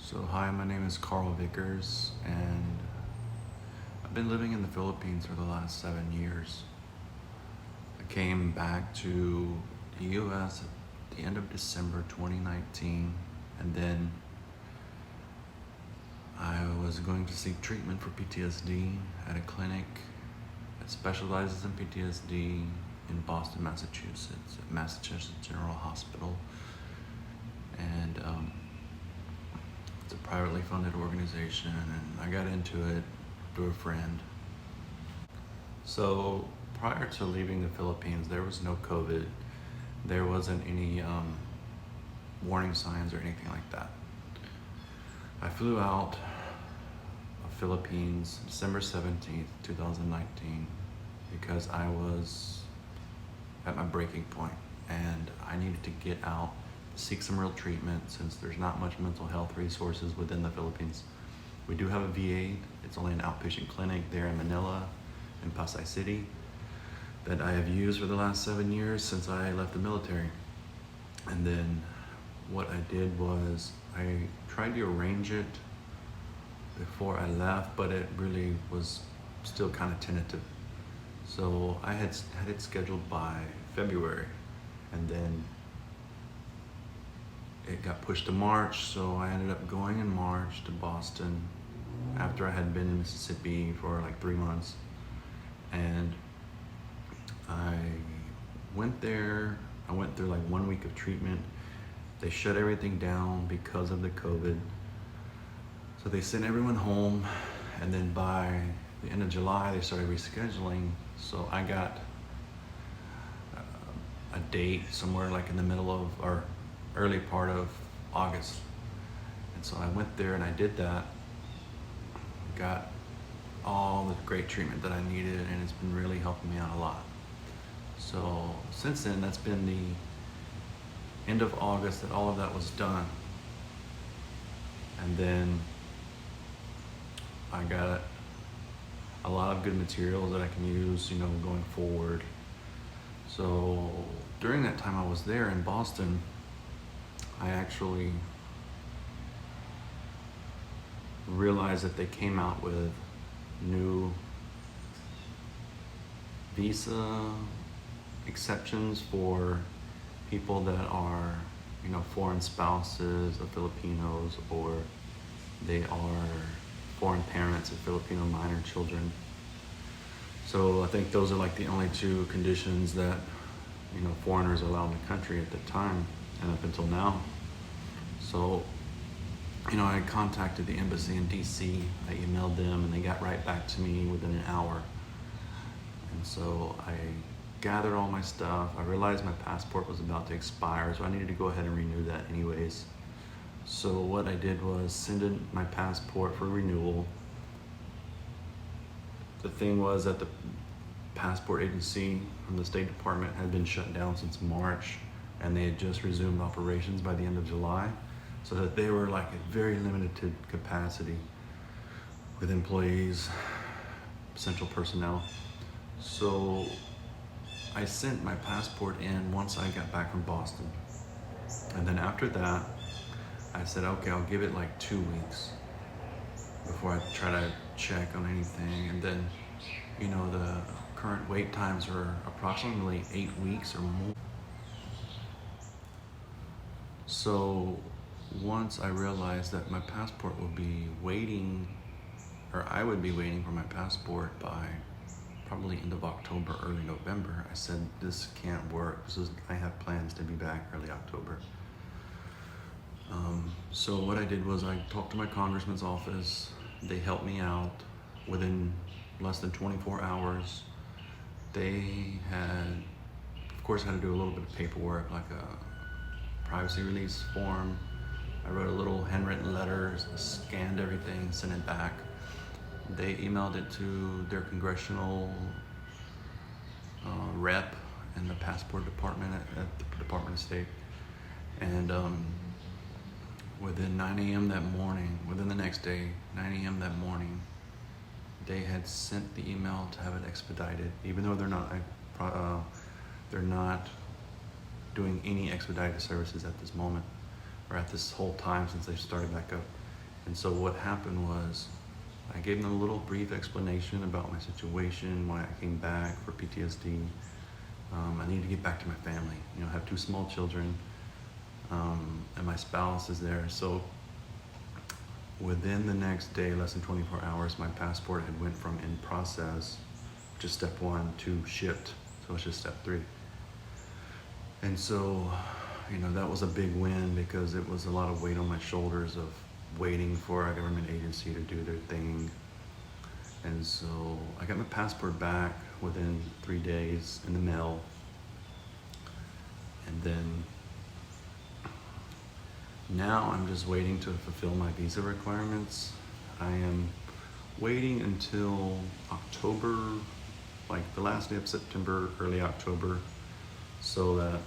So hi, my name is Carl Vickers, and I've been living in the Philippines for the last 7 years. I came back to the US at the end of December 2019, and then I was going to seek treatment for PTSD at a clinic that specializes in PTSD in Boston, Massachusetts, at Massachusetts General Hospital. And it's a privately funded organization, and I got into it through a friend. So prior to leaving the Philippines, there was no COVID. There wasn't any warning signs or anything like that. I flew out of Philippines December 17th, 2019, because I was at my breaking point and I needed to get out, seek some real treatment, since there's not much mental health resources within the Philippines. We do have a VA. It's only an outpatient clinic there in Manila, in Pasay City, that I have used for the last 7 years since I left the military. And then what I did was I tried to arrange it before I left, but it really was still kind of tentative. So I had it scheduled by February, and then it got pushed to March, so I ended up going in March to Boston after I had been in Mississippi for like 3 months. And I went there, I went through like 1 week of treatment. They shut everything down because of the COVID. So they sent everyone home, and then by the end of July, they started rescheduling. So I got a date somewhere like in the middle of, or early part of August. And so I went there and I did that, got all the great treatment that I needed, and it's been really helping me out a lot. So since then, that's been the end of August that all of that was done. And then I got a lot of good materials that I can use, going forward. So during that time I was there in Boston, I actually realized that they came out with new visa exceptions for people that are, foreign spouses of Filipinos, or they are foreign parents of Filipino minor children. So I think those are like the only two conditions that, foreigners are allowed in the country at the time and up until now. So, I contacted the embassy in DC, I emailed them, and they got right back to me within an hour. And so I gathered all my stuff. I realized my passport was about to expire, so I needed to go ahead and renew that anyways. So what I did was send in my passport for renewal. The thing was that the passport agency from the State Department had been shut down since March, and they had just resumed operations by the end of July, so that they were like at very limited capacity with employees, essential personnel. So I sent my passport in once I got back from Boston. And then after that, I said, okay, I'll give it like 2 weeks before I try to check on anything. And then, the current wait times are approximately 8 weeks or more. So once I realized that my passport would be waiting, or I would be waiting for my passport by probably end of October, early November, I said, this can't work. I have plans to be back early October. So what I did was I talked to my congressman's office. They helped me out within less than 24 hours. They had, of course, had to do a little bit of paperwork, like a privacy release form. I wrote a little handwritten letter, scanned everything, sent it back. They emailed it to their congressional rep in the passport department at the Department of State. And within 9 a.m. that morning, within the next day, 9 a.m. that morning, they had sent the email to have it expedited, even though they're not doing any expedited services at this moment, or at this whole time since they started back up. And so what happened was I gave them a little brief explanation about my situation, why I came back for PTSD. I need to get back to my family. I have 2 small children, and my spouse is there. So within the next day, less than 24 hours, my passport had went from in process, which is step 1, to shipped. So it's just step 3. And so, that was a big win because it was a lot of weight on my shoulders of waiting for a government agency to do their thing. And so I got my passport back within 3 days in the mail. And then now I'm just waiting to fulfill my visa requirements. I am waiting until October, like the last day of September, early October, so that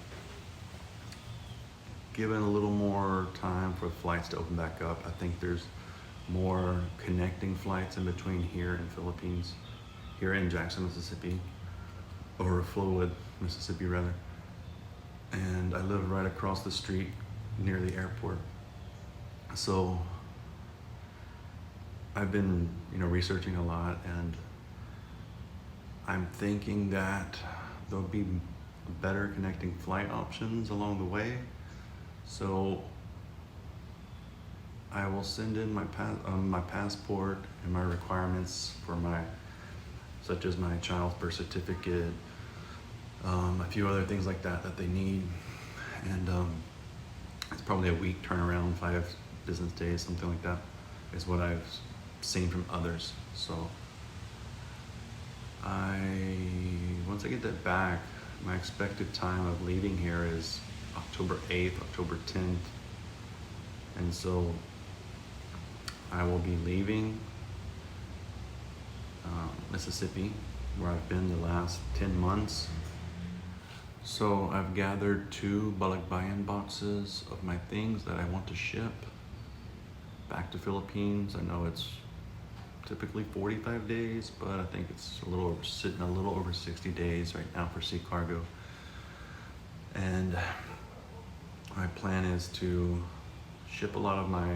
given a little more time for flights to open back up, I think there's more connecting flights in between here and Philippines, here in Jackson, Mississippi, or Flowood, Mississippi rather. And I live right across the street near the airport. So I've been, researching a lot, and I'm thinking that there'll be better connecting flight options along the way. So I will send in my passport and my requirements for such as my child's birth certificate, a few other things like that they need, and it's probably a week turnaround, 5 business days, something like that, is what I've seen from others. So once I get that back, my expected time of leaving here is October 8th, October 10th. And so I will be leaving Mississippi, where I've been the last 10 months. So I've gathered 2 balikbayan boxes of my things that I want to ship back to Philippines. I know it's typically 45 days, but I think it's sitting a little over 60 days right now for sea cargo. And my plan is to ship a lot of my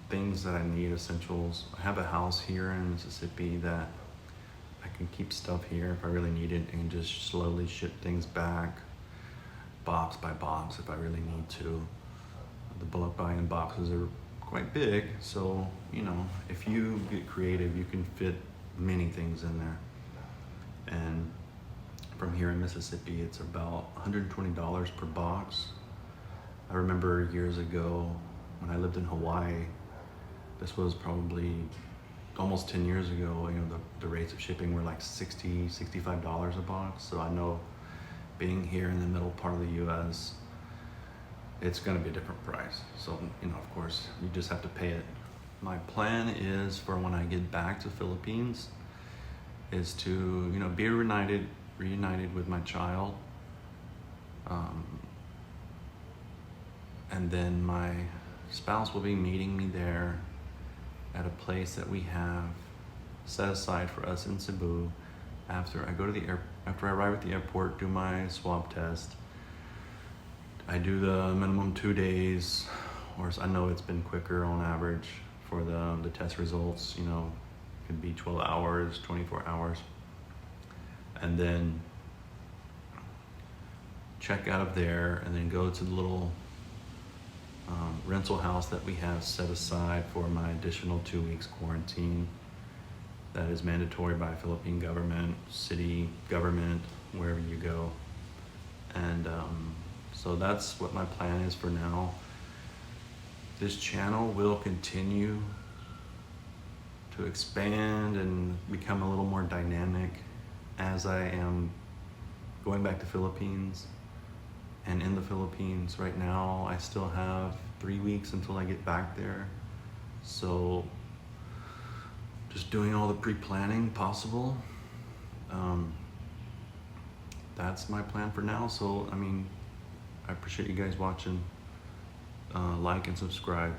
things that I need, essentials. I have a house here in Mississippi that I can keep stuff here if I really need it, and just slowly ship things back, box by box, if I really need to. The balikbayan boxes are quite big, so if you get creative, you can fit many things in there. And from here in Mississippi, it's about $120 per box. I remember years ago when I lived in Hawaii, this was probably almost 10 years ago, the rates of shipping were like $60, $65 a box. So I know being here in the middle part of the US, it's gonna be a different price. So, of course, you just have to pay it. My plan is for when I get back to Philippines is to, be reunited with my child. And then my spouse will be meeting me there at a place that we have set aside for us in Cebu. After I arrive at the airport, do my swab test. I do the minimum 2 days, or I know it's been quicker on average for the test results. It could be 12 hours, 24 hours. And then check out of there, and then go to the little rental house that we have set aside for my additional 2 weeks quarantine. That is mandatory by Philippine government, city government, wherever you go. And so that's what my plan is for now. This channel will continue to expand and become a little more dynamic as I am going back to Philippines. And in the Philippines right now, I still have 3 weeks until I get back there. So just doing all the pre-planning possible. That's my plan for now. So, I appreciate you guys watching. Like and subscribe.